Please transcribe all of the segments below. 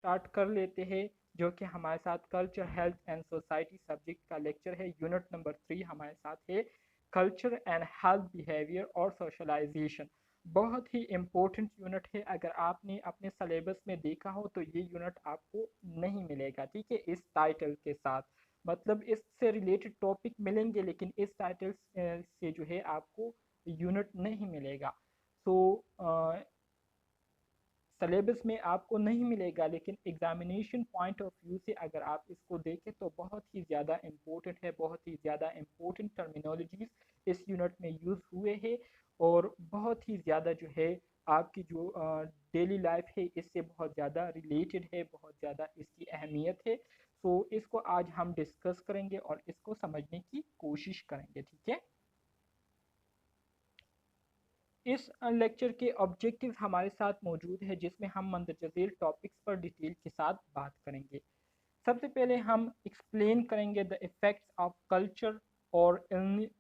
Start کر لیتے ہیں، جو کہ ہمارے ساتھ culture health and society subject کا لیکچر ہے۔ یونٹ نمبر 3 ہمارے ساتھ ہے کلچر اینڈ ہیلتھ بیہیویئر اور سوشلائزیشن۔ بہت ہی امپورٹنٹ یونٹ ہے، اگر آپ نے اپنے سلیبس میں دیکھا ہو تو یہ یونٹ آپ کو نہیں ملے گا، ٹھیک ہے، اس ٹائٹل کے ساتھ۔ مطلب اس سے ریلیٹڈ ٹاپک ملیں گے لیکن اس ٹائٹل سے جو ہے آپ کو یونٹ نہیں ملے گا۔ سو سلیبس میں آپ کو نہیں ملے گا، لیکن ایگزامینیشن پوائنٹ آف ویو سے اگر آپ اس کو دیکھیں تو بہت ہی زیادہ امپورٹنٹ ہے، بہت ہی زیادہ امپورٹنٹ ٹرمینالوجیز اس یونٹ میں یوز ہوئے ہیں، اور بہت ہی زیادہ جو ہے آپ کی جو ڈیلی لائف ہے اس سے بہت زیادہ ریلیٹڈ ہے، بہت زیادہ اس کی اہمیت ہے۔ سو اس کو آج ہم ڈسکس کریں گے اور اس کو سمجھنے کی کوشش کریں گے، ٹھیک ہے۔ اس لیکچر کے آبجیکٹیو ہمارے ساتھ موجود ہے، جس میں ہم مندرجہ ذیل ٹاپکس پر ڈیٹیل کے ساتھ بات کریں گے۔ سب سے پہلے ہم ایکسپلین کریں گے دا افیکٹس آف کلچر اور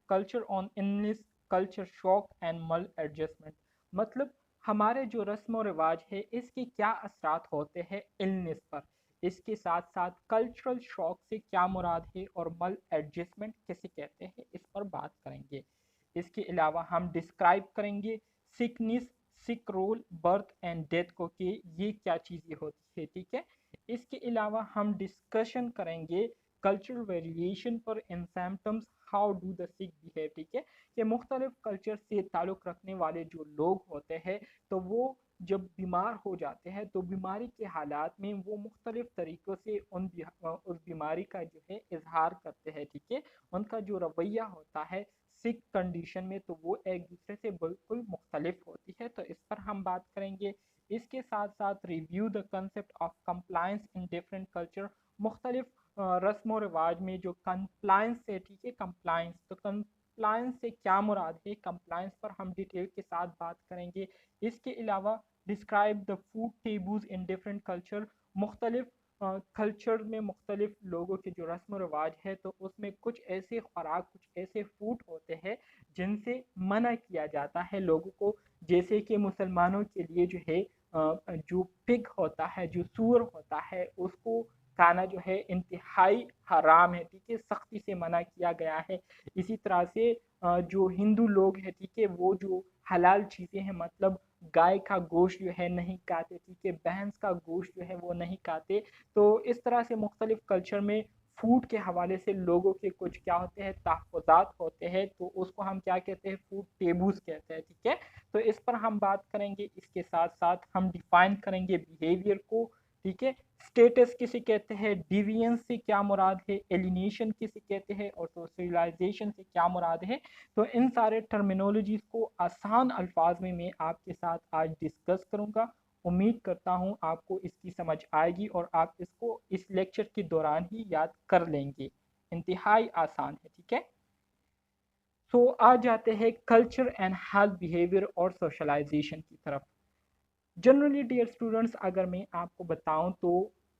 culture on illness, culture shock and مل ایڈجسٹمنٹ۔ مطلب ہمارے جو رسم و رواج ہے اس کے کیا اثرات ہوتے ہیں النس پر، اس کے ساتھ ساتھ کلچرل شاک سے کیا مراد ہے، اور مل ایڈجسٹمنٹ کسے کہتے ہیں اس پر بات کریں گے۔ اس کے علاوہ ہم ڈسکرائب کریں گے سکنس، سک رول، برتھ اینڈ ڈیتھ کو، کہ یہ کیا چیزیں ہوتی ہے، ٹھیک ہے۔ اس کے علاوہ ہم ڈسکشن کریں گے cultural variation per in symptoms, how do the سک بیہیو، ٹھیک ہے، کہ مختلف کلچر سے تعلق رکھنے والے جو لوگ ہوتے ہیں تو وہ جب بیمار ہو جاتے ہیں تو بیماری کے حالات میں وہ مختلف طریقوں سے اس بیماری کا جو ہے اظہار کرتے ہیں، ٹھیک ہے۔ ان کا جو رویہ ہوتا ہے سک کنڈیشن میں تو وہ ایک دوسرے سے بالکل مختلف ہوتی ہے، تو اس پر ہم بات کریں گے۔ اس کے ساتھ ساتھ review the concept of compliance in different culture, مختلف رسم و رواج میں جو کمپلائنس ہے، ٹھیک ہے، کمپلائنس تو کمپلائنس سے کیا مراد ہے، کمپلائنس پر ہم ڈیٹیل کے ساتھ بات کریں گے۔ اس کے علاوہ describe the food taboos in different culture, مختلف کلچر میں مختلف لوگوں کے جو رسم و رواج ہے تو اس میں کچھ ایسے خوراک، کچھ ایسے فوڈ ہوتے ہیں جن سے منع کیا جاتا ہے لوگوں کو، جیسے کہ مسلمانوں کے لیے جو ہے جو پگ ہوتا ہے، جو سور ہوتا ہے، اس کو کھانا جو ہے انتہائی حرام ہے، ٹھیک ہے، سختی سے منع کیا گیا ہے۔ اسی طرح سے جو ہندو لوگ ہیں، ٹھیک ہے، وہ جو حلال چیزیں ہیں، مطلب گائے کا گوشت جو ہے نہیں کھاتے، ٹھیک ہے، بھینس کا گوشت جو ہے وہ نہیں کھاتے۔ تو اس طرح سے مختلف کلچر میں فوڈ کے حوالے سے لوگوں کے کچھ کیا ہوتے ہیں تحفظات ہوتے ہیں، تو اس کو ہم کیا کہتے ہیں، فوڈ ٹیبوز کہتے ہیں، ٹھیک ہے۔ تو اس پر ہم بات کریں گے۔ اس کے ساتھ ساتھ ہم ڈیفائن کریں گے بیہیویئر کو، ٹھیک ہے، اسٹیٹس کسے کہتے ہیں، ڈیوینس سے کیا مراد ہے، ایلینیشن کسے کہتے ہیں، اور سوشلائزیشن سے کیا مراد ہے۔ تو ان سارے ٹرمینالوجیز کو آسان الفاظ میں آپ کے ساتھ آج ڈسکس کروں گا۔ امید کرتا ہوں آپ کو اس کی سمجھ آئے گی اور آپ اس کو اس لیکچر کے دوران ہی یاد کر لیں گے، انتہائی آسان ہے، ٹھیک ہے۔ سو آ جاتے ہیں کلچر اینڈ ہیلتھ بیہیویئر اور سوشلائزیشن کی طرف۔ جنرلی ڈیئر اسٹوڈنٹس، اگر میں آپ کو بتاؤں تو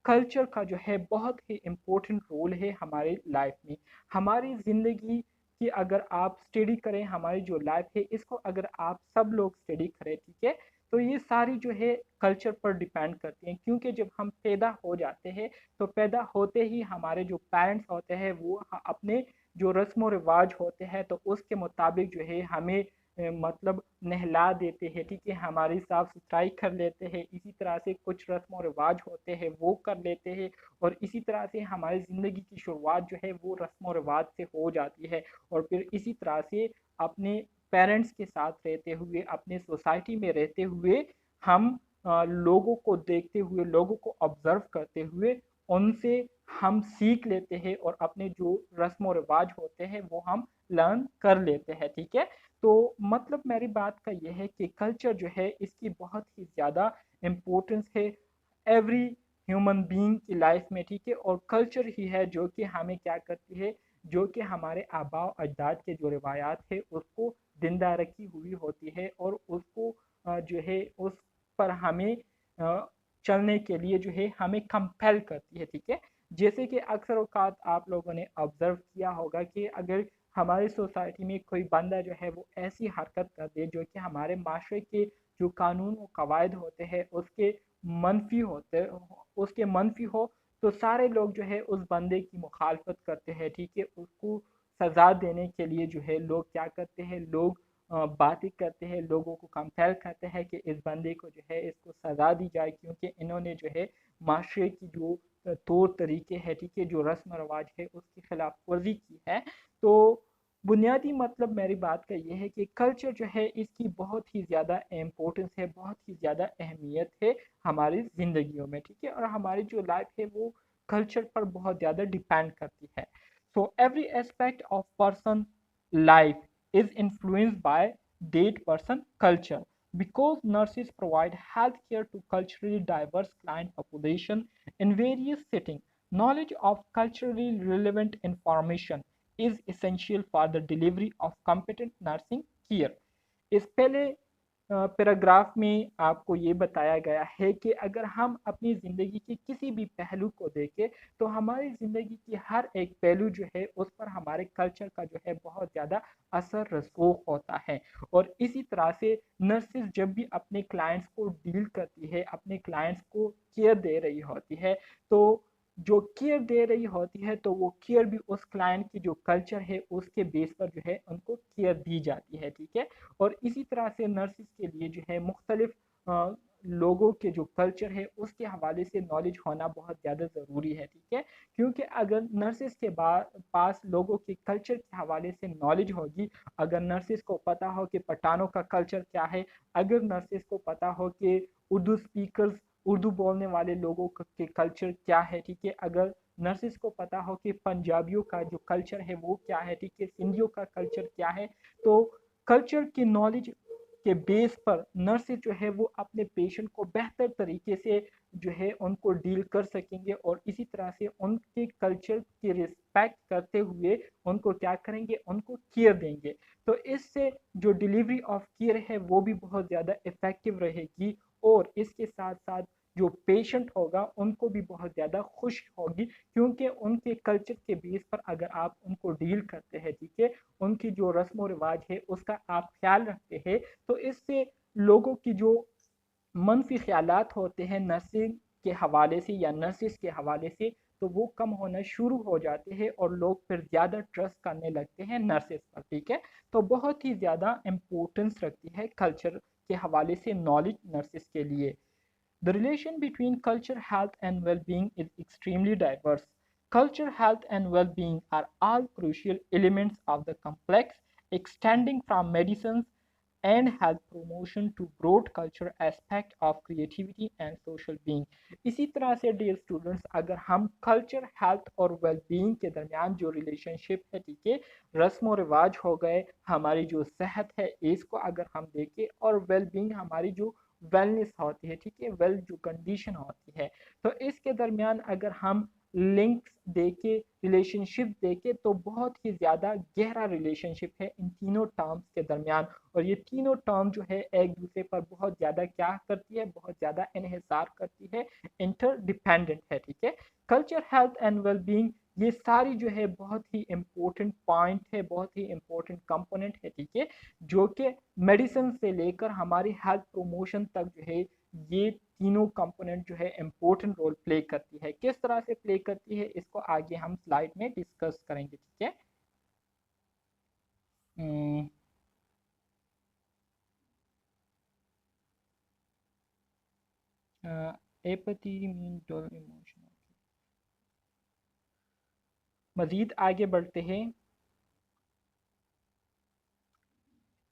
کلچر کا جو ہے بہت ہی امپورٹنٹ رول ہے ہمارے لائف میں، ہماری زندگی کی اگر آپ اسٹڈی کریں، ہماری جو لائف ہے اس کو اگر آپ سب لوگ اسٹڈی کریں، ٹھیک ہے، تو یہ ساری جو ہے کلچر پر ڈیپینڈ کرتی ہیں، کیونکہ جب ہم پیدا ہو جاتے ہیں تو پیدا ہوتے ہی ہمارے جو پیرنٹس ہوتے ہیں وہ اپنے جو رسم و رواج ہوتے ہیں تو اس کے مطابق جو ہے ہمیں مطلب نہلا دیتے ہیں، ٹھیک ہے، ہماری صاف ستھرائی کر لیتے ہیں، اسی طرح سے کچھ رسم و رواج ہوتے ہیں وہ کر لیتے ہیں، اور اسی طرح سے ہماری زندگی کی شروعات جو ہے وہ رسم و رواج سے ہو جاتی ہے، اور پھر اسی طرح سے اپنے پیرنٹس کے ساتھ رہتے ہوئے، اپنے سوسائٹی میں رہتے ہوئے ہم لوگوں کو دیکھتے ہوئے، لوگوں کو آبزرو کرتے ہوئے ان سے ہم سیکھ لیتے ہیں، اور اپنے جو رسم و رواج ہوتے ہیں وہ ہم لرن کر لیتے ہیں، ٹھیک ہے۔ تو مطلب میری بات کا یہ ہے کہ کلچر جو ہے اس کی بہت ہی زیادہ امپورٹنس ہے ایوری ہیومن بینگ کی لائف میں، ٹھیک ہے، اور کلچر ہی ہے جو کہ ہمیں کیا کرتی ہے، جو کہ ہمارے آباء و اجداد کے جو روایات ہے اس کو زندہ رکھی ہوئی ہوتی ہے، اور اس کو جو ہے اس پر ہمیں چلنے کے لیے جو ہے ہمیں کمپیل کرتی ہے، ٹھیک ہے۔ جیسے کہ اکثر اوقات آپ لوگوں نے آبزرو کیا ہوگا کہ اگر ہماری سوسائٹی میں کوئی بندہ جو ہے وہ ایسی حرکت کر دے جو کہ ہمارے معاشرے کے جو قانون و قواعد ہوتے ہیں اس کے منفی ہوتے اس کے منفی ہو تو سارے لوگ جو ہے اس بندے کی مخالفت کرتے ہیں، ٹھیک ہے، اس کو سزا دینے کے لیے جو ہے لوگ کیا کرتے ہیں، لوگ باتیں کرتے ہیں، لوگوں کو کمپیل کرتے ہیں کہ اس بندے کو جو ہے اس کو سزا دی جائے، کیونکہ انہوں نے جو ہے معاشرے کی جو طور طریقے ہے، ٹھیک ہے، جو رسم و رواج ہے اس کی خلاف ورزی کی ہے۔ تو بنیادی مطلب میری بات کا یہ ہے کہ کلچر جو ہے اس کی بہت ہی زیادہ امپورٹنس ہے، بہت ہی زیادہ اہمیت ہے ہماری زندگیوں میں، ٹھیک ہے، اور ہماری جو لائف ہے وہ کلچر پر بہت زیادہ ڈیپینڈ کرتی ہے۔ So every aspect of person life is influenced by that person culture because nurses provide health care to culturally diverse client population in various settings. Knowledge of culturally relevant information is essential for the delivery of competent nursing care. اس پہلے paragraph میں آپ کو یہ بتایا گیا ہے کہ اگر ہم اپنی زندگی کے کسی بھی پہلو کو دیکھیں تو ہماری زندگی کی ہر ایک پہلو جو ہے اس پر ہمارے کلچر کا جو ہے بہت زیادہ اثر رسوخ ہوتا ہے، اور اسی طرح سے نرسز جب بھی اپنے کلائنٹس کو ڈیل کرتی ہے، اپنے کلائنٹس کو کیئر دے رہی ہوتی ہے، تو جو کیئر دے رہی ہوتی ہے تو وہ کیئر بھی اس کلائنٹ کی جو کلچر ہے اس کے بیس پر جو ہے ان کو کیئر دی جاتی ہے، ٹھیک ہے، اور اسی طرح سے نرسز کے لیے جو ہے مختلف لوگوں کے جو کلچر ہے اس کے حوالے سے نالج ہونا بہت زیادہ ضروری ہے، ٹھیک ہے، کیونکہ اگر نرسز کے پاس لوگوں کے کلچر کے حوالے سے نالج ہوگی، اگر نرسز کو پتا ہو کہ پٹھانوں کا کلچر کیا ہے، اگر نرسز کو پتا ہو کہ اردو سپیکرز، اردو بولنے والے لوگوں کے کلچر کیا ہے، ٹھیک ہے، اگر نرسز کو پتا ہو کہ پنجابیوں کا جو کلچر ہے وہ کیا ہے، ٹھیک ہے، سندھیوں کا کلچر کیا ہے، تو کلچر کی نالج کے بیس پر نرسز جو ہے وہ اپنے پیشنٹ کو بہتر طریقے سے جو ہے ان کو ڈیل کر سکیں گے، اور اسی طرح سے ان کے کلچر کی رسپیکٹ کرتے ہوئے ان کو کیا کریں گے، ان کو کیئر دیں گے، تو اس سے جو ڈیلیوری آف کیئر ہے وہ بھی بہت زیادہ افیکٹو رہے گی، اور اس کے ساتھ ساتھ جو پیشنٹ ہوگا ان کو بھی بہت زیادہ خوش ہوگی، کیونکہ ان کے کلچر کے بیس پر اگر آپ ان کو ڈیل کرتے ہیں، ٹھیک ہے، ان کی جو رسم و رواج ہے اس کا آپ خیال رکھتے ہیں، تو اس سے لوگوں کی جو منفی خیالات ہوتے ہیں نرسنگ کے حوالے سے یا نرسز کے حوالے سے، تو وہ کم ہونا شروع ہو جاتے ہیں اور لوگ پھر زیادہ ٹرسٹ کرنے لگتے ہیں نرسز پر، ٹھیک ہے، تو بہت ہی زیادہ امپورٹنس رکھتی ہے کلچر کے حوالے سے نالج نرسز کے لیے۔ The relation between culture, health, and well being is extremely diverse. Culture, health, and well being are all crucial elements of the complex, extending from medicines and health promotion to broad culture aspect of creativity and social being. اسی طرح سے dear students, اگر ہم culture, health اور well being کے درمیان جو relation شپ ہے، ٹھیک ہے، رسم و رواج ہو گئے، ہماری جو صحت ہے اس کو اگر ہم دیکھیں، اور ویل بینگ ہماری جو ویلنس ہوتی ہے، ٹھیک ہے، ویل جو کنڈیشن ہوتی ہے، تو اس کے درمیان اگر ہم لنکس دیکھے، ریلیشن شپ دیکھے، تو بہت ہی زیادہ گہرا ریلیشن شپ ہے ان تینوں ٹرمز کے درمیان، اور یہ تینوں ٹرم جو ہے ایک دوسرے پر بہت زیادہ کیا کرتی ہے، بہت زیادہ انحصار کرتی ہے، انٹر ڈیپینڈنٹ ہے، ٹھیک ہے، culture, health and well being یہ ساری جو ہے بہت ہی امپورٹنٹ پوائنٹ ہے، بہت ہی امپورٹنٹ کمپوننٹ ہے، ٹھیک ہے، جو کہ میڈیسن سے لے کر ہماری ہیلتھ پروموشن تک جو ہے یہ تینوں کمپوننٹ جو ہے امپورٹنٹ رول پلے کرتی ہے۔ کس طرح سے پلے کرتی ہے اس کو آگے ہم سلائیڈ میں ڈسکس کریں گے، ٹھیک ہے۔ ایپتھی مین ڈول ایموشن، مزید آگے بڑھتے ہیں۔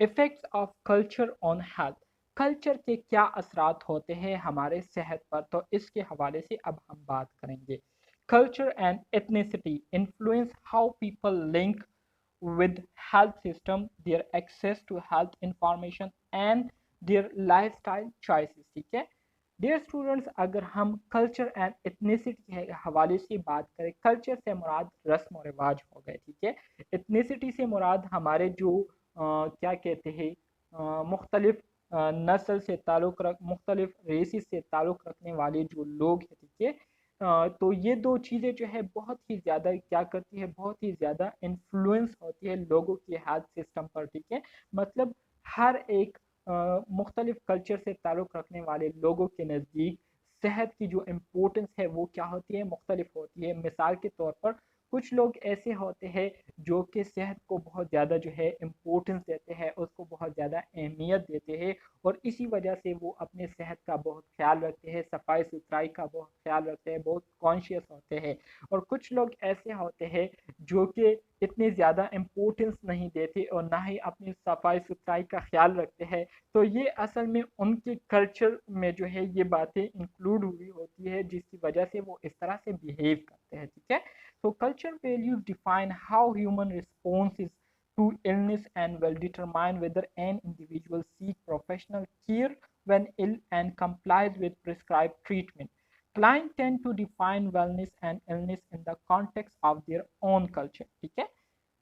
Effects of culture on health, culture کے کیا اثرات ہوتے ہیں ہمارے صحت پر، تو اس کے حوالے سے اب ہم بات کریں گے۔ Culture and ethnicity influence how people link with health system, their access to health information and their lifestyle choices، ٹھیک ہے۔ ڈیئر اسٹوڈنٹس، اگر ہم کلچر اینڈ ایتھنیسٹی کے حوالے سے بات کریں، کلچر سے مراد رسم و رواج ہو گئے، ٹھیک ہے، ایتھنیسٹی سے مراد ہمارے جو کیا کہتے ہیں مختلف نسل سے تعلق مختلف ریسز سے تعلق رکھنے والے جو لوگ ہیں، ٹھیک ہے، تو یہ دو چیزیں جو ہے بہت ہی زیادہ کیا کرتی ہے، بہت ہی زیادہ انفلوئنس ہوتی ہے لوگوں کی ہیلتھ سسٹم پر، ٹھیک ہے، مطلب ہر ایک مختلف کلچر سے تعلق رکھنے والے لوگوں کے نزدیک صحت کی جو امپورٹنس ہے وہ کیا ہوتی ہے، مختلف ہوتی ہے۔ مثال کے طور پر کچھ لوگ ایسے ہوتے ہیں جو کہ صحت کو بہت زیادہ جو ہے امپورٹنس دیتے ہیں، اس کو بہت زیادہ اہمیت دیتے ہیں، اور اسی وجہ سے وہ اپنے صحت کا بہت خیال رکھتے ہیں، صفائی ستھرائی کا بہت خیال رکھتے ہیں، بہت کانشیس ہوتے ہیں۔ اور کچھ لوگ ایسے ہوتے ہیں جو کہ اتنی زیادہ امپورٹنس نہیں دیتے اور نہ ہی اپنی صفائی ستھرائی کا خیال رکھتے ہیں۔ تو یہ اصل میں ان کے کلچر میں جو ہے یہ باتیں انکلوڈ ہوئی ہوتی ہے، جس کی وجہ سے وہ اس طرح سے بیہیو کرتے ہیں، ٹھیک ہے۔ So culture values define how human responses to illness and will determine whether an individual seeks professional care when ill and complies with prescribed treatment. Clients tend to define wellness and illness in the context of their own culture. ٹھیک ہے،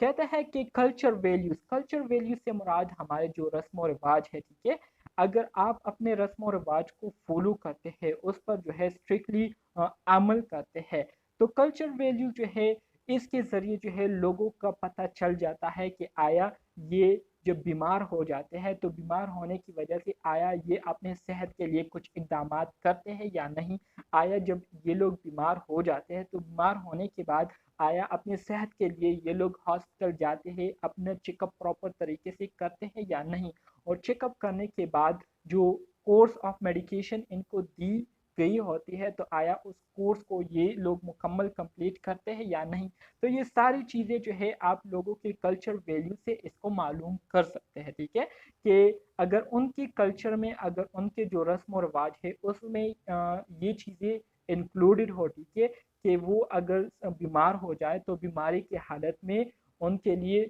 کہتا ہے کہ culture values سے مراد ہمارے جو رسم و رواج ہے، ٹھیک ہے، اگر آپ اپنے رسم و رواج کو فالو کرتے ہیں، اس پر جو ہے اسٹرکٹلی عمل کرتے ہیں، تو کلچر ویلیو جو ہے اس کے ذریعے جو ہے لوگوں کا پتہ چل جاتا ہے کہ آیا یہ جب بیمار ہو جاتے ہیں تو بیمار ہونے کی وجہ سے آیا یہ اپنے صحت کے لیے کچھ اقدامات کرتے ہیں یا نہیں، آیا جب یہ لوگ بیمار ہو جاتے ہیں تو بیمار ہونے کے بعد آیا اپنے صحت کے لیے یہ لوگ ہاسپٹل جاتے ہیں، اپنا چیک اپ پراپر طریقے سے کرتے ہیں یا نہیں، اور چیک اپ کرنے کے بعد جو کورس آف میڈیکیشن ان کو دی گئی ہوتی ہے تو آیا اس کورس کو یہ لوگ مکمل کمپلیٹ کرتے ہیں یا نہیں۔ تو یہ ساری چیزیں جو ہے آپ لوگوں کے کلچر ویلیو سے اس کو معلوم کر سکتے ہیں، ٹھیک ہے، کہ اگر ان کی کلچر میں، اگر ان کے جو رسم و رواج ہے اس میں یہ چیزیں انکلوڈڈ ہو، ٹھیک ہے، کہ وہ اگر بیمار ہو جائے تو بیماری کی حالت میں ان کے لیے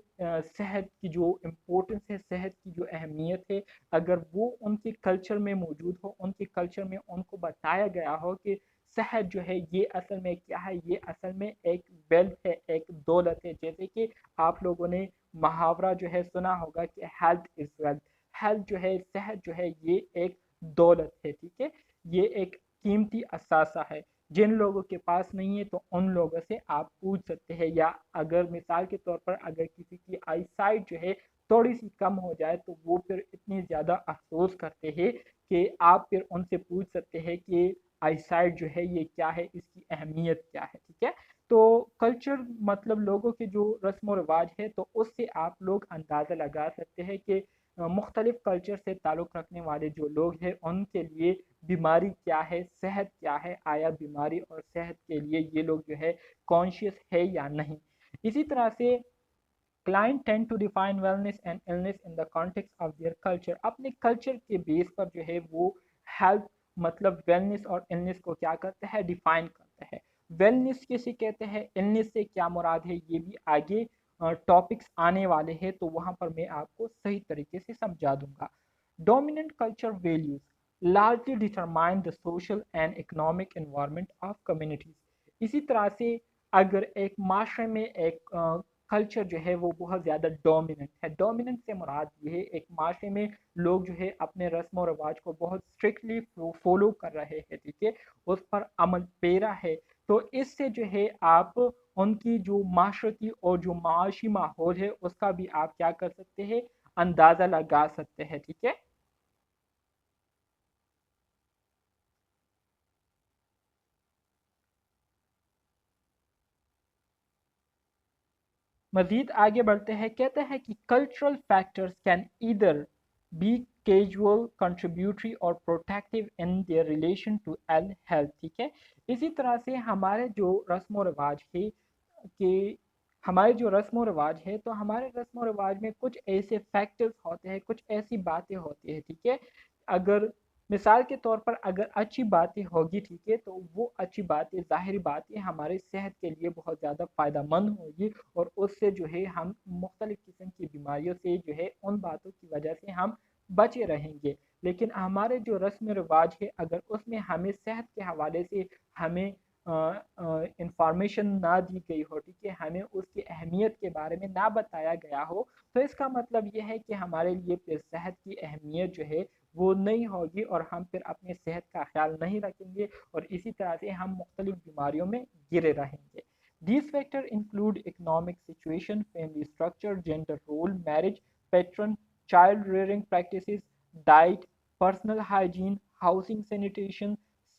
صحت کی جو امپورٹنس ہے، صحت کی جو اہمیت ہے، اگر وہ ان کے کلچر میں موجود ہو، ان کے کلچر میں ان کو بتایا گیا ہو کہ صحت جو ہے یہ اصل میں کیا ہے، یہ اصل میں ایک ویلتھ ہے، ایک دولت ہے، جیسے کہ آپ لوگوں نے محاورہ جو ہے سنا ہوگا کہ ہیلتھ از ویلتھ، ہیلتھ جو ہے، صحت جو ہے یہ ایک دولت ہے، ٹھیک ہے، یہ ایک قیمتی اثاثہ ہے۔ جن لوگوں کے پاس نہیں ہے تو ان لوگوں سے آپ پوچھ سکتے ہیں، یا اگر مثال کے طور پر اگر کسی کی آئی سائٹ جو ہے تھوڑی سی کم ہو جائے تو وہ پھر اتنی زیادہ افسوس کرتے ہیں کہ آپ پھر ان سے پوچھ سکتے ہیں کہ آئی سائٹ جو ہے یہ کیا ہے، اس کی اہمیت کیا ہے، ٹھیک ہے۔ تو کلچر مطلب لوگوں کے جو رسم و رواج ہے، تو اس سے آپ لوگ اندازہ لگا سکتے ہیں کہ مختلف کلچر سے تعلق رکھنے والے جو لوگ ہیں ان کے لیے بیماری کیا ہے، صحت کیا ہے، آیا بیماری اور صحت کے لیے یہ لوگ جو ہے کانشیس ہے یا نہیں۔ اسی طرح سے client tend to define wellness and illness in the context of their culture. اپنے کلچر کے بیس پر جو ہے وہ ہیلتھ مطلب ویلنس اور illness کو کیا کرتا ہے، ڈیفائن کرتا ہے۔ ویلنس کسے کہتے ہیں، illness سے کیا مراد ہے، یہ بھی آگے ٹاپکس آنے والے ہیں تو وہاں پر میں آپ کو صحیح طریقے سے سمجھا دوں گا۔ Dominant culture values largely determine the social and economic environment of communities. اسی طرح سے اگر ایک معاشرے میں ایک کلچر جو ہے وہ بہت زیادہ ڈومیننٹ ہے، ڈومیننٹ سے مراد یہ ہے ایک معاشرے میں لوگ جو ہے اپنے رسم و رواج کو بہت اسٹرکٹلی فالو کر رہے ہیں، ٹھیک ہے، اس پر عمل پیرا ہے، تو اس سے جو ہے آپ ان کی جو معاشرتی اور جو معاشی ماحول ہے اس کا بھی آپ کیا کر سکتے ہیں، اندازہ لگا سکتے ہیں، ٹھیک ہے۔ مزید آگے بڑھتے ہیں، کہتے ہیں کہ cultural factors can either be causal contributory اور protective in their relation to health, ٹھیک ہے۔ اسی طرح سے ہمارے جو رسم و رواج ہے کہ ہمارے جو رسم و رواج ہے تو ہمارے رسم و رواج میں کچھ ایسے فیکٹرز ہوتے ہیں، کچھ ایسی باتیں ہوتی ہیں، ٹھیک ہے، اگر مثال کے طور پر اگر اچھی باتیں ہوگی، ٹھیک ہے، تو وہ اچھی باتیں ظاہری باتیں ہمارے صحت کے لیے بہت زیادہ فائدہ مند ہوگی، اور اس سے جو ہے ہم مختلف قسم کی بیماریوں سے جو ہے ان باتوں کی وجہ سے ہم بچے رہیں گے۔ لیکن ہمارے جو رسم و رواج ہے اگر اس میں ہمیں صحت کے حوالے سے ہمیں انفارمیشن نہ دی گئی ہو، ٹھیک ہے، ہمیں اس کی اہمیت کے بارے میں نہ بتایا گیا ہو، تو اس کا مطلب یہ ہے کہ ہمارے لیے پھر صحت کی اہمیت جو ہے وہ نہیں ہوگی، اور ہم پھر اپنے صحت کا خیال نہیں رکھیں گے، اور اسی طرح سے ہم مختلف بیماریوں میں گرے رہیں گے۔ These factors include economic situation, family structure, gender role, marriage pattern, child rearing practices, diet, personal hygiene, housing, sanitation,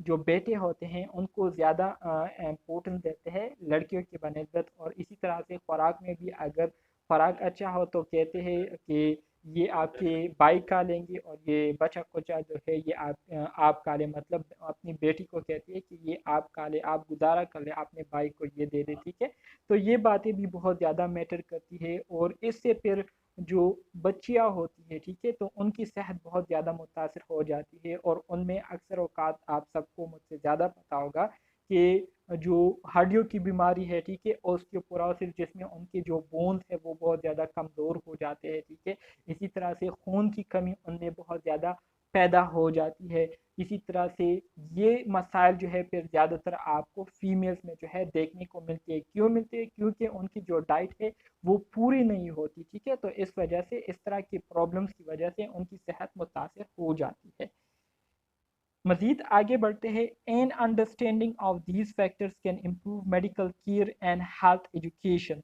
جو بیٹے ہوتے ہیں ان کو زیادہ امپورٹنس دیتے ہیں لڑکیوں کی بنسبت، اور اسی طرح سے خوراک میں بھی اگر خوراک اچھا ہو تو کہتے ہیں کہ یہ آپ کے بھائی کا لیں گے، اور یہ بچہ کچا جو ہے یہ آپ کا لیں، مطلب اپنی بیٹی کو کہتی ہے کہ یہ آپ کا لے، آپ گزارا کر لیں اپنے بھائی کو یہ دے دے، ٹھیک ہے۔ تو یہ باتیں بھی بہت زیادہ میٹر کرتی ہے، اور اس سے پھر جو بچیاں ہوتی ہیں ٹھیک ہے تو ان کی صحت بہت زیادہ متاثر ہو جاتی ہے، اور ان میں اکثر اوقات آپ سب کو مجھ سے زیادہ پتہ ہوگا کہ جو ہڈیوں کی بیماری ہے ٹھیک ہے، اوسٹیوپوروسس، جس میں ان کے جو بونز ہے وہ بہت زیادہ کمزور ہو جاتے ہیں ٹھیک ہے، اسی طرح سے خون کی کمی ان میں بہت زیادہ پیدا ہو جاتی ہے، اسی طرح سے یہ مسائل جو ہے پھر زیادہ تر آپ کو فیمیلز میں جو ہے دیکھنے کو ملتے ہیں، کیوں ملتے ہیں؟ کیونکہ ان کی جو ڈائٹ ہے وہ پوری نہیں ہوتی ٹھیک ہے، تو اس وجہ سے اس طرح کی پرابلمس کی وجہ سے ان کی صحت متاثر ہو جاتی ہے۔ مزید آگے بڑھتے ہیں، an understanding of these factors can improve medical care and health education.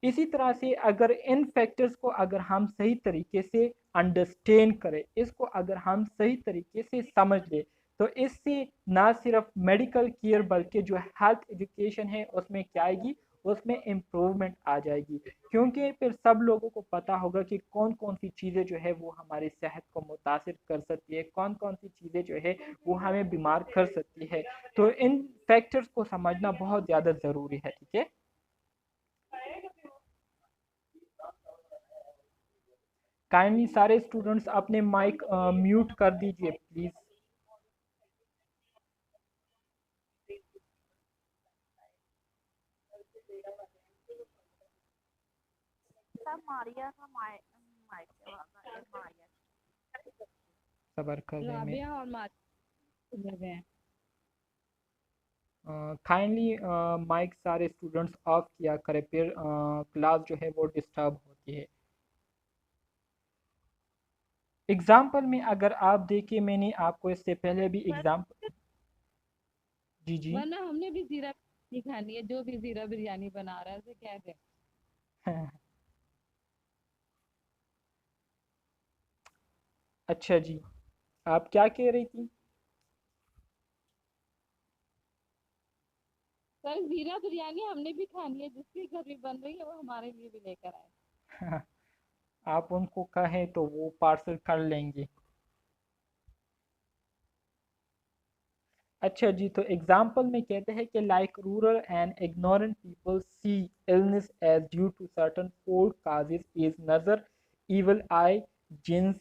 اسی طرح سے اگر ان فیکٹرز کو اگر ہم صحیح طریقے سے انڈرسٹینڈ کریں، اس کو اگر ہم صحیح طریقے سے سمجھ لیں، تو اس سے نہ صرف میڈیکل کیئر بلکہ جو ہیلتھ ایجوکیشن ہے اس میں کیا آئے گی، اس میں امپروومنٹ آ جائے گی، کیونکہ پھر سب لوگوں کو پتا ہوگا کہ کون کون سی چیزیں جو ہے وہ ہماری صحت کو متاثر کر سکتی ہے، کون کون سی چیزیں جو ہے وہ ہمیں بیمار کر سکتی ہے، تو ان فیکٹرز کو سمجھنا بہت زیادہ ضروری ہے ٹھیک ہے۔ کائنڈلی سارے اسٹوڈنٹس اپنے مائک میوٹ کر دیجئے پلیز۔ سب ماریا کا مائک سے آواز آ رہی ہے، ماریا صبر کر لیں میں رابعہ اور ماجد ہیں۔ کائنڈلی مائک سارے اسٹوڈنٹس آف کیا کرے، پھر کلاس جو ہے وہ ڈسٹرب ہوتی ہے۔ اگزامپل میں اگر آپ دیکھیں، میں نے آپ کو اس سے پہلے بھی اگزامپل، جی جی ورنہ ہم نے بھی زیرہ بریانی کھانی ہے، جو بھی زیرہ بریانی بنا رہا ہے اسے کہہ دیں۔ اچھا جی، آپ کیا کہہ رہی تھی؟ سر زیرہ بریانی ہم نے بھی کھانی ہے، جس کے گھر بھی بن رہی ہے وہ ہمارے لیے بھی لے کر آئے۔ آپ ان کو کہیں تو وہ پارسل کر لیں گے۔ اچھا جی، تو اگزامپل میں کہتے ہیں کہ like rural and ignorant people see illness as due to certain four causes is نظر، evil eye، جنس،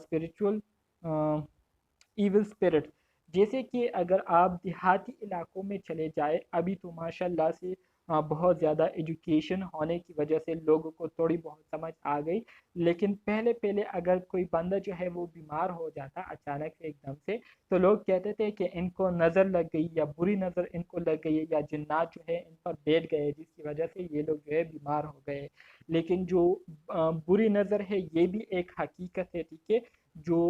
spiritual ایول اسپرٹ۔ جیسے کہ اگر آپ دیہاتی علاقوں میں چلے جائے، ابھی تو ماشاء اللہ سے بہت زیادہ ایجوکیشن ہونے کی وجہ سے لوگوں کو تھوڑی بہت سمجھ آ گئی، لیکن پہلے پہلے اگر کوئی بندہ جو ہے وہ بیمار ہو جاتا اچانک سے ایک دم سے، تو لوگ کہتے تھے کہ ان کو نظر لگ گئی، یا بری نظر ان کو لگ گئی ہے، یا جنات جو ہے ان پر بیٹھ گئے، جس کی وجہ سے یہ لوگ جو ہے بیمار ہو گئے۔ لیکن جو بری نظر ہے یہ بھی ایک حقیقت ہے ٹھیک ہے، جو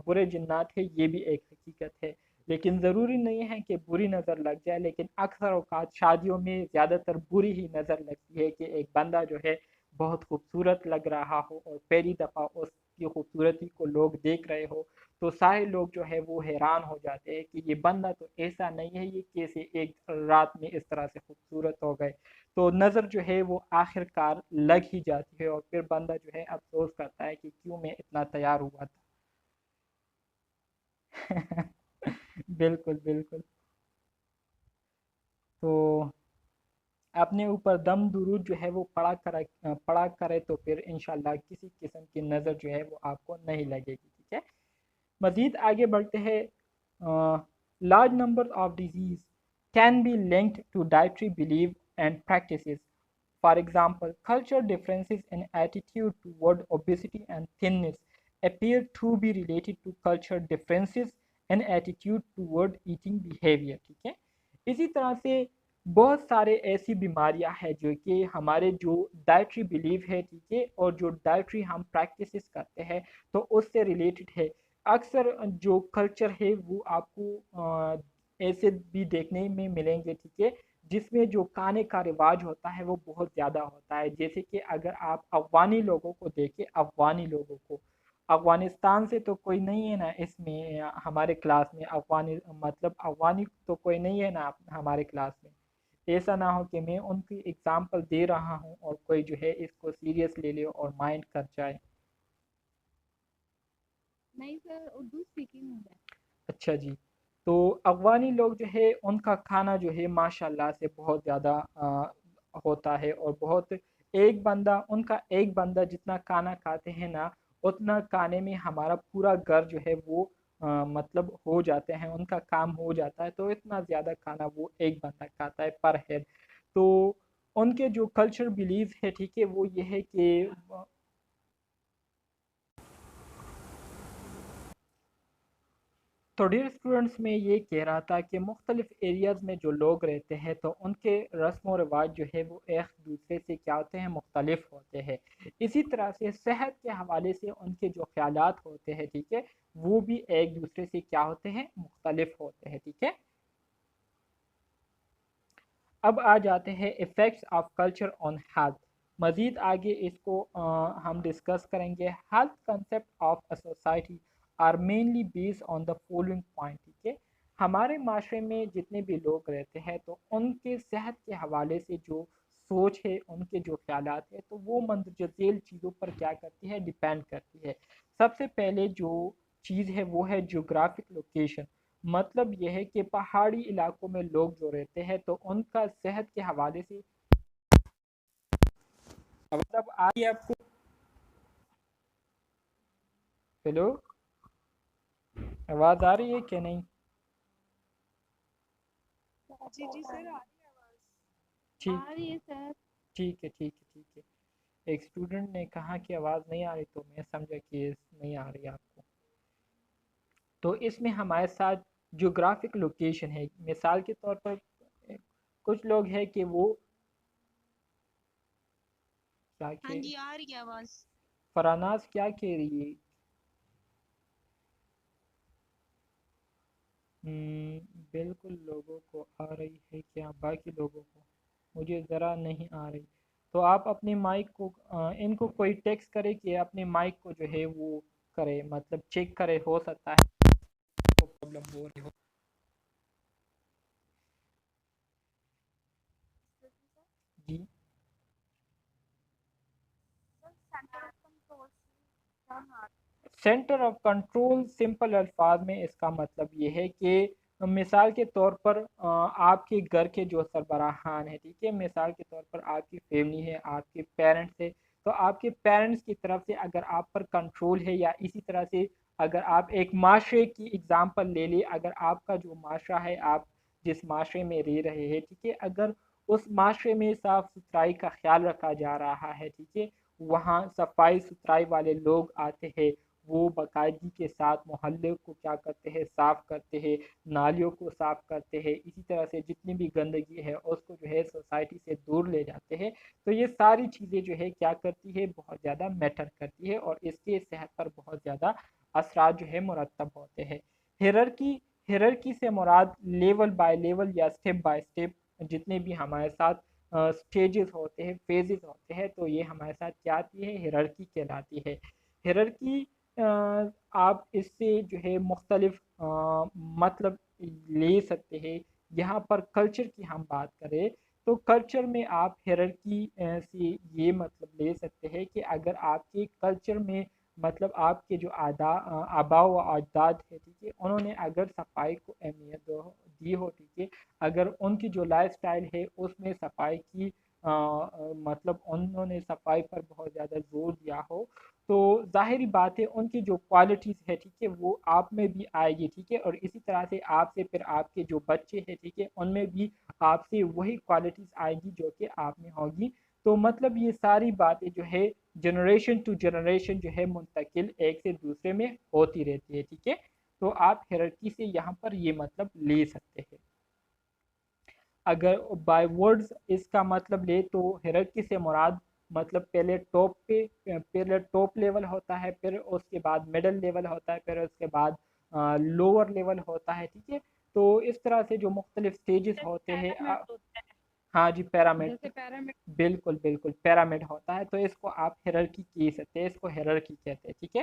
برے جنات ہے یہ بھی ایک حقیقت ہے، لیکن ضروری نہیں ہے کہ بری نظر لگ جائے، لیکن اکثر اوقات شادیوں میں زیادہ تر بری ہی نظر لگتی ہے کہ ایک بندہ جو ہے بہت خوبصورت لگ رہا ہو، اور پہلی دفعہ اس کی خوبصورتی کو لوگ دیکھ رہے ہو، تو سارے لوگ جو ہے وہ حیران ہو جاتے ہیں کہ یہ بندہ تو ایسا نہیں ہے، یہ کیسے ایک رات میں اس طرح سے خوبصورت ہو گئے۔ تو نظر جو ہے وہ آخر کار لگ ہی جاتی ہے، اور پھر بندہ جو ہے افسوس کرتا ہے کہ کیوں میں اتنا تیار ہوا تھا۔ بالکل بالکل۔ تو اپنے اوپر دم درود جو ہے وہ پڑا کرے تو پھر انشاءاللہ کسی قسم کی نظر جو ہے وہ آپ کو نہیں لگے گی ٹھیک ہے۔ مزید آگے بڑھتے ہیں، large number of diseases can be linked to dietary belief and practices, for example culture differences in attitude toward obesity and thinness appear to be related to culture differences in attitude toward eating behavior، ٹھیک ہے۔ اسی طرح سے بہت سارے ایسی بیماریاں ہیں جو کہ ہمارے جو ڈائٹری بلیف ہے ٹھیک ہے، اور جو ڈائٹری ہم پریکٹسز کرتے ہیں تو اس سے ریلیٹڈ ہے۔ اکثر جو کلچر ہے وہ آپ کو ایسے بھی دیکھنے میں ملیں گے ٹھیک ہے، جس میں جو کھانے کا رواج ہوتا ہے وہ بہت زیادہ ہوتا ہے، جیسے کہ اگر آپ افغانی لوگوں کو دیکھیں، افغانستان سے تو کوئی نہیں ہے نا اس میں ہمارے کلاس میں، افغانی تو کوئی نہیں ہے نا ہمارے کلاس میں. ایسا نہ ہو کہ میں ان کی اگزامپل دے رہا ہوں اور کوئی جو ہے اس کو سیریس لے لے اور مائنڈ کر جائے. نہیں سر، اردو اسپیکنگ ہوں گا. اچھا جی. تو افغانی لوگ جو ہے ان کا کھانا جو ہے ماشاء اللہ سے بہت زیادہ ہوتا ہے، اور بہت ان کا ایک بندہ جتنا کھانا کھاتے ہیں نا، اتنا کھانے میں ہمارا پورا گھر جو ہے وہ مطلب ہو جاتے ہیں، ان کا کام ہو جاتا ہے. تو اتنا زیادہ کھانا وہ ایک بندہ کھاتا ہے پر ہیڈ. تو ان کے جو کلچر بلیف ہے ٹھیک ہے، وہ یہ ہے کہ تو ڈیئر اسٹوڈنٹس میں یہ کہہ رہا تھا کہ مختلف ایریاز میں جو لوگ رہتے ہیں تو ان کے رسم و رواج جو ہے وہ ایک دوسرے سے کیا ہوتے ہیں، مختلف ہوتے ہیں. اسی طرح سے صحت کے حوالے سے ان کے جو خیالات ہوتے ہیں ٹھیک ہے، وہ بھی ایک دوسرے سے کیا ہوتے ہیں، مختلف ہوتے ہیں. ٹھیک ہے. اب آ جاتے ہیں effects of culture on health. مزید آگے اس کو ہم ڈسکس کریں گے. Health concept of a society are mainly based on the following point. ٹھیک ہے. ہمارے معاشرے میں جتنے بھی لوگ رہتے ہیں تو ان کے صحت کے حوالے سے جو سوچ ہے، ان کے جو خیالات ہیں، تو وہ مندرجہ ذیل چیزوں پر کیا کرتی ہے، ڈیپینڈ کرتی ہے. سب سے پہلے جو چیز ہے وہ ہے جیوگرافک لوکیشن. مطلب یہ ہے کہ پہاڑی علاقوں میں لوگ جو رہتے ہیں تو ان کا صحت کے حوالے سے مطلب آگے آپ کو ہیلو آواز آ رہی ہے کہ نہیں؟ جی جی سر، آ رہی ہے آواز. ٹھیک آ رہی ہے سر. ٹھیک ہے ٹھیک ہے ٹھیک ہے. ایک اسٹوڈنٹ نے کہا کہ آواز نہیں آ رہی تو میں سمجھا کہ نہیں آ رہی آپ کو. تو اس میں ہمارے ساتھ جیوگرافک لوکیشن ہے. مثال کے طور پر کچھ لوگ ہیں کہ وہ کیا ہاں جی، آ رہی ہے آواز. فراناز کیا کہہ رہی ہے؟ بالکل لوگوں کو آ رہی ہے کیا؟ باقی لوگوں کو مجھے ذرا نہیں آ رہی. تو آپ اپنے مائک کو ان کو کوئی ٹیکس کرے کہ اپنے مائک کو جو ہے وہ کرے، مطلب چیک کرے، ہو سکتا ہے پرابلم ہو رہی ہو. جی سینٹر آف کنٹرول سمپل الفاظ میں اس کا مطلب یہ ہے کہ مثال کے طور پر آپ کے گھر کے جو سربراہان ہیں ٹھیک ہے، مثال کے طور پر آپ کی فیملی ہے، آپ کے پیرنٹس ہے، تو آپ کے پیرنٹس کی طرف سے اگر آپ پر کنٹرول ہے، یا اسی طرح سے اگر آپ ایک معاشرے کی اگزامپل لے لیں، اگر آپ کا جو معاشرہ ہے، آپ جس معاشرے میں رہ رہے ہیں ٹھیک ہے، اگر اس معاشرے میں صاف ستھرائی کا خیال رکھا جا رہا ہے ٹھیک ہے، وہاں صفائی ستھرائی والے لوگ آتے ہیں، وہ باقاعدگی کے ساتھ محلے کو کیا کرتے ہیں، صاف کرتے ہیں، نالیوں کو صاف کرتے ہیں، اسی طرح سے جتنی بھی گندگی ہے اس کو جو ہے سوسائٹی سے دور لے جاتے ہیں. تو یہ ساری چیزیں جو ہے کیا کرتی ہے، بہت زیادہ میٹر کرتی ہے، اور اس کے صحت پر بہت زیادہ اثرات جو ہے مرتب ہوتے ہیں. ہیررکی سے مراد لیول بائی لیول یا سٹیپ بائی سٹیپ جتنے بھی ہمارے ساتھ سٹیجز ہوتے ہیں، فیزز ہوتے ہیں، تو یہ ہمارے ساتھ کیا آتی ہے، ہیررکی کہلاتی ہے. ہیررکی آپ اس سے جو ہے مختلف مطلب لے سکتے ہیں. یہاں پر کلچر کی ہم بات کریں تو کلچر میں آپ ہیررکی سے یہ مطلب لے سکتے ہیں کہ اگر آپ کے کلچر میں مطلب آپ کے جو آبا و اجداد ہے ٹھیک ہے، انہوں نے اگر صفائی کو اہمیت دی ہو ٹھیک ہے، اگر ان کی جو لائف سٹائل ہے اس میں صفائی کی مطلب انہوں نے صفائی پر بہت زیادہ زور دیا ہو، تو ظاہری بات ہے ان کی جو کوالٹیز ہے ٹھیک ہے وہ آپ میں بھی آئے گی ٹھیک ہے، اور اسی طرح سے آپ سے پھر آپ کے جو بچے ہیں ٹھیک ہے ان میں بھی آپ سے وہی کوالٹیز آئے گی جو کہ آپ میں ہوگی. تو مطلب یہ ساری باتیں جو ہے جنریشن ٹو جنریشن جو ہے منتقل ایک سے دوسرے میں ہوتی رہتی ہے ٹھیک ہے. تو آپ ہیررکی سے یہاں پر یہ مطلب لے سکتے ہیں. اگر بائی ورڈز اس کا مطلب لے تو ہیررکی سے مراد مطلب پہلے ٹاپ لیول ہوتا ہے، پھر اس کے بعد مڈل لیول ہوتا ہے، پھر اس کے بعد لوور لیول ہوتا ہے ٹھیک ہے. تو اس طرح سے جو مختلف سٹیجز ہوتے ہیں. ہاں جی، پیرامڈ، جیسے پیرامڈ. بالکل پیرامڈ ہوتا ہے، تو اس کو آپ ہیررکی کہہ سکتے ہیں، اس کو ہیررکی کہتے ہیں ٹھیک ہے.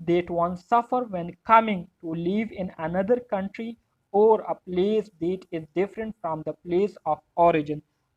that one suffer when coming to live in another country or a place that is different from the place of origin।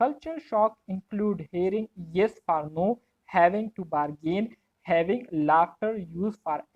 Culture shock include hearing yes or no, having to bargain, having laughter used for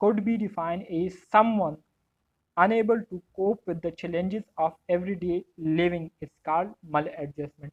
could be defined as someone unable to cope with the challenges of everyday living is called maladjustment।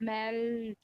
Mile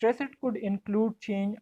Stress could include change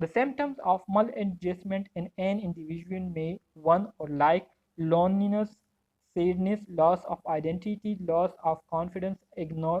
The symptoms of maladjustment in an individual may one or like loneliness, sadness, loss of identity, loss of confidence, ignore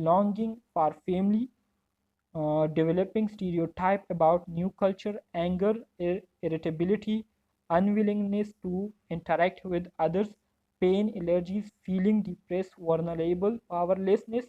longing for family, developing stereotype about new culture, anger, irritability, unwillingness to interact with others, pain, allergies, feeling depressed, vulnerable, powerlessness,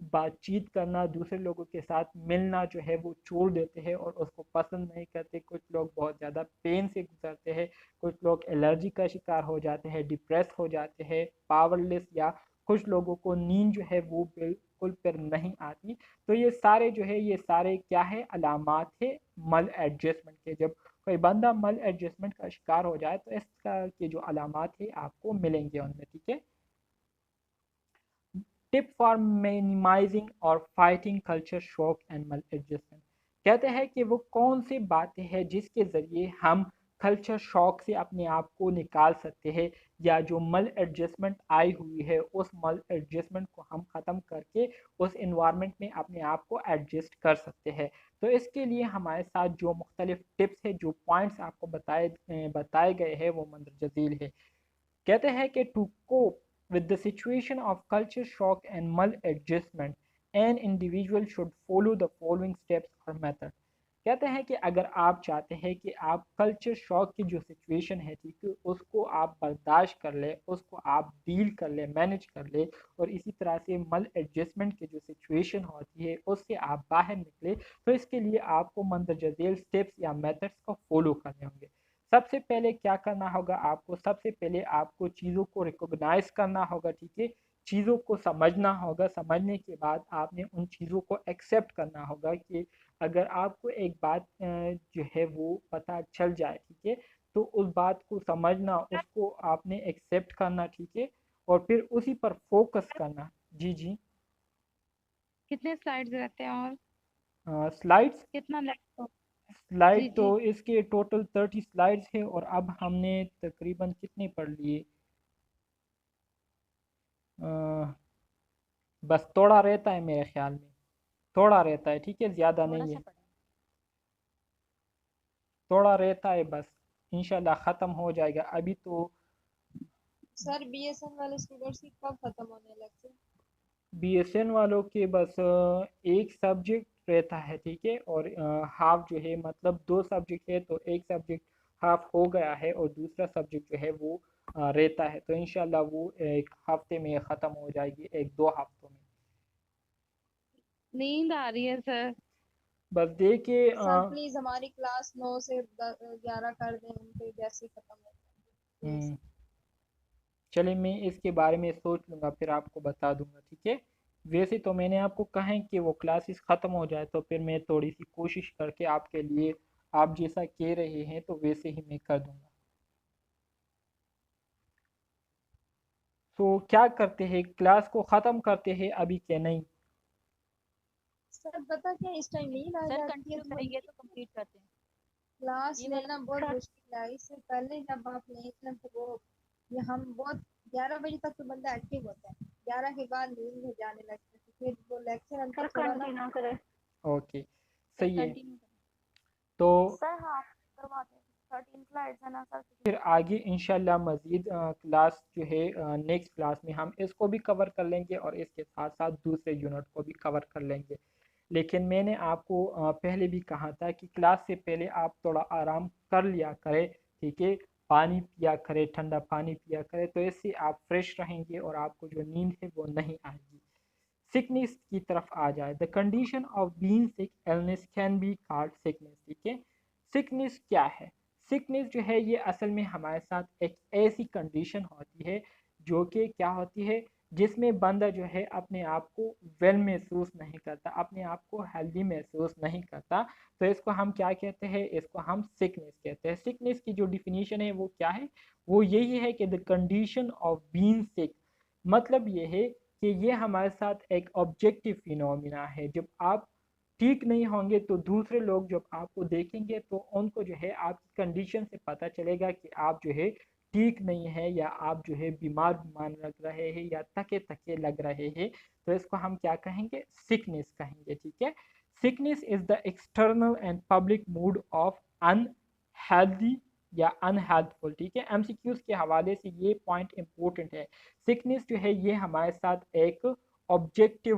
بات چیت کرنا، دوسرے لوگوں کے ساتھ ملنا جو ہے وہ چھوڑ دیتے ہیں اور اس کو پسند نہیں کرتے. کچھ لوگ بہت زیادہ پین سے گزرتے ہیں، کچھ لوگ الرجی کا شکار ہو جاتے ہیں، ڈپریس ہو جاتے ہیں، پاورلیس، یا کچھ لوگوں کو نیند جو ہے وہ بالکل پر نہیں آتی. تو یہ سارے جو ہے یہ سارے کیا ہے، علامات ہے مل ایڈجسٹمنٹ کے. جب کوئی بندہ مل ایڈجسٹمنٹ کا شکار ہو جائے تو اس کا کے جو علامات ہے آپ کو ملیں گے ان میں. ٹھیک ہے. ٹپ فار مینیمائزنگ اور فائٹنگ کلچر شوق اینڈ مل ایڈجسٹمنٹ. کہتے ہیں کہ وہ کون سی باتیں ہیں جس کے ذریعے ہم کلچر شوق سے اپنے آپ کو نکال سکتے ہیں، یا جو مل ایڈجسٹمنٹ آئی ہوئی ہے اس مل ایڈجسٹمنٹ کو ہم ختم کر کے اس انوائرمنٹ میں اپنے آپ کو ایڈجسٹ کر سکتے ہیں. تو اس کے لیے ہمارے ساتھ جو مختلف ٹپس ہیں، جو پوائنٹس آپ کو بتائے گئے ہیں وہ مندرجہ ذیل ہے. کہتے ہیں کہ to cope with the situation of culture shock and maladjustment, an individual should follow the following steps or method. کہتے ہیں کہ اگر آپ چاہتے ہیں کہ آپ کلچر شاک کی جو سچویشن ہے ٹھیک ہے اس کو آپ برداشت کر لیں، اس کو آپ ڈیل کر لیں، مینج کر لیں، اور اسی طرح سے مل ایڈجسٹمنٹ کی جو سچویشن ہوتی ہے اس سے آپ باہر نکلے، تو اس کے لیے آپ کو مندرجہ ذیل اسٹیپس یا میتھڈس کو فالو کرنے ہوں گے. سب سے پہلے کیا کرنا ہوگا آپ کو؟ سب سے پہلے آپ کو چیزوں کو ریکوگنائز کرنا ہوگا. ٹھیک ہے. چیزوں کو سمجھنا ہوگا. سمجھنے کے بعد آپ نے ان چیزوں کو ایکسیپٹ کرنا ہوگا کہ اگر آپ کو ایک بات جو ہے وہ پتہ چل جائے، ٹھیک ہے، تو اس بات کو سمجھنا، اس کو آپ نے ایکسیپٹ کرنا. ٹھیک ہے. اور پھر اسی پر فوکس کرنا. جی جی. کتنے سلائڈز رہتے ہیں اور سلائڈس کتنا لیپ ٹاپ؟ سلائڈ جی تو جی. اس کے ٹوٹل 30 سلائڈز ہیں، اور اب ہم نے تقریباً کتنے پڑھ لیے؟ بس تھوڑا رہتا ہے میرے خیال میں، تھوڑا رہتا ہے. ٹھیک ہے. زیادہ تھوڑا نہیں سا ہے، پڑھیں. تھوڑا رہتا ہے بس. انشاءاللہ ختم ہو جائے گا. ابھی تو سر بی ایس این والے اسٹوڈنٹس کی کب ختم ہونے لگتے؟ بی ایس این والوں کے بس ایک سبجیکٹ رہتا ہے. ٹھیک ہے. اور ہاف جو ہے، مطلب 2 سبجیکٹ ہے تو ایک سبجیکٹ ہاف ہو گیا ہے اور دوسرا سبجیکٹ جو ہے وہ رہتا ہے. تو انشاءاللہ وہ ایک ہفتے میں ختم ہو جائے گی، 1-2 ہفتوں میں. نیند آ رہی ہے سر. بس دیکھیے سر پلیز ہماری کلاس 9 سے 11 کر دیں، ان پہ جیسے ختم ہو جائے. چلے میں اس کے بارے میں سوچ لوں گا، پھر آپ کو بتا دوں گا. ٹھیک ہے. ویسے تو میں نے آپ کو کہیں کہ وہ کلاسز ختم ہو جائے تو پھر میں تھوڑی سی کوشش کر کے آپ کے لیے، آپ جیسا کہہ رہے ہیں تو ویسے ہی میں کر دوں گا. تو کیا کرتے ہیں، کلاس کو ختم کرتے ہیں ابھی کہ نہیں؟ سر پتا کیا اس ٹائم نیند آ سر جاتی ہے کنٹینیو تو کریں گے تو کمپلیٹ کرتے ہیں. کلاس یہ لینا والا بہت مشکل ہے. اس سے پہلے جب آپ نہیں تھے تو وہ یہ ہم بہت 11 بجے تک تو بندہ ایکٹیو ہوتا ہے، 11 کے بعد نیند میں جانے لگتا ہے، پھر وہ لیکچر اندر تھوڑا نا کرے. اوکے سر صحیح ہے. کنٹینیو کریں. تو سر ہاں کروا دیں. 13 سلائڈس ہیں نا سر. پھر آگے انشاءاللہ مزید کلاس جو ہے نیکسٹ کلاس میں ہم اس کو بھی کور کر لیں گے اور اس کے ساتھ ساتھ دوسرے یونٹ کو بھی کور کر لیں گے. لیکن میں نے آپ کو پہلے بھی کہا تھا کہ کلاس سے پہلے آپ تھوڑا آرام کر لیا کرے. ٹھیک ہے. پانی پیا کرے، ٹھنڈا پانی پیا کرے، تو اس سے آپ فریش رہیں گے اور آپ کو جو نیند ہے وہ نہیں آئے گی. سکنس کی طرف آ جائے. The condition of being sick illness can be called sickness. ٹھیک ہے. سکنس کیا ہے؟ سکنس جو ہے یہ اصل میں ہمارے ساتھ ایک ایسی کنڈیشن ہوتی ہے جو کہ کیا ہوتی ہے، جس میں بندہ جو ہے اپنے آپ کو ویل محسوس نہیں کرتا، اپنے آپ کو ہیلدی محسوس نہیں کرتا. تو اس کو ہم کیا کہتے ہیں؟ اس کو ہم سکنس کہتے ہیں. سکنس کی جو ڈیفینیشن ہے وہ کیا ہے؟ وہ یہی ہے کہ دا کنڈیشن آف بینگ سک. مطلب یہ ہے کہ یہ ہمارے ساتھ ایک آبجیکٹیو فینومینا ہے. جب آپ ٹھیک نہیں ہوں گے تو دوسرے لوگ جب آپ کو دیکھیں گے تو ان کو جو ہے آپ کی کنڈیشن سے پتہ چلے گا کہ آپ جو ہے ٹھیک نہیں ہے، یا آپ جو ہے بیمار لگ رہے ہیں یا تھکے لگ رہے ہیں. تو اس کو ہم کیا کہیں گے؟ سکنس کہیں گے. ٹھیک ہے. Sickness is the external and public mode of unhealthy یا انہیلتھفل. ٹھیک ہے. ایم سی کیوز کے حوالے سے یہ پوائنٹ امپورٹنٹ ہے. سکنس جو ہے یہ ہمارے ساتھ ایک آبجیکٹیو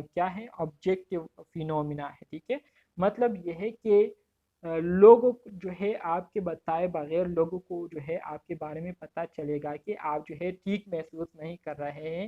کیا ہے؟ آبجیکٹیو فینومینا ہے. ٹھیک ہے. مطلب یہ ہے کہ لوگوں جو ہے آپ کے بتائے بغیر لوگوں کو جو ہے آپ کے بارے میں پتہ چلے گا کہ آپ جو ہے ٹھیک محسوس نہیں کر رہے ہیں،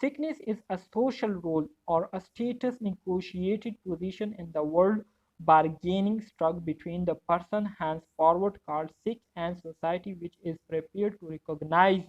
Sickness is a social role or a status negotiated position in the world bargaining struck between the person henceforward called sick and society which is prepared to recognize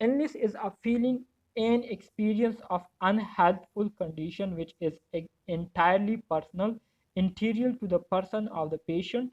Illness is a feeling and experience of unhealthful condition which is entirely personal, interior to the person of the patient.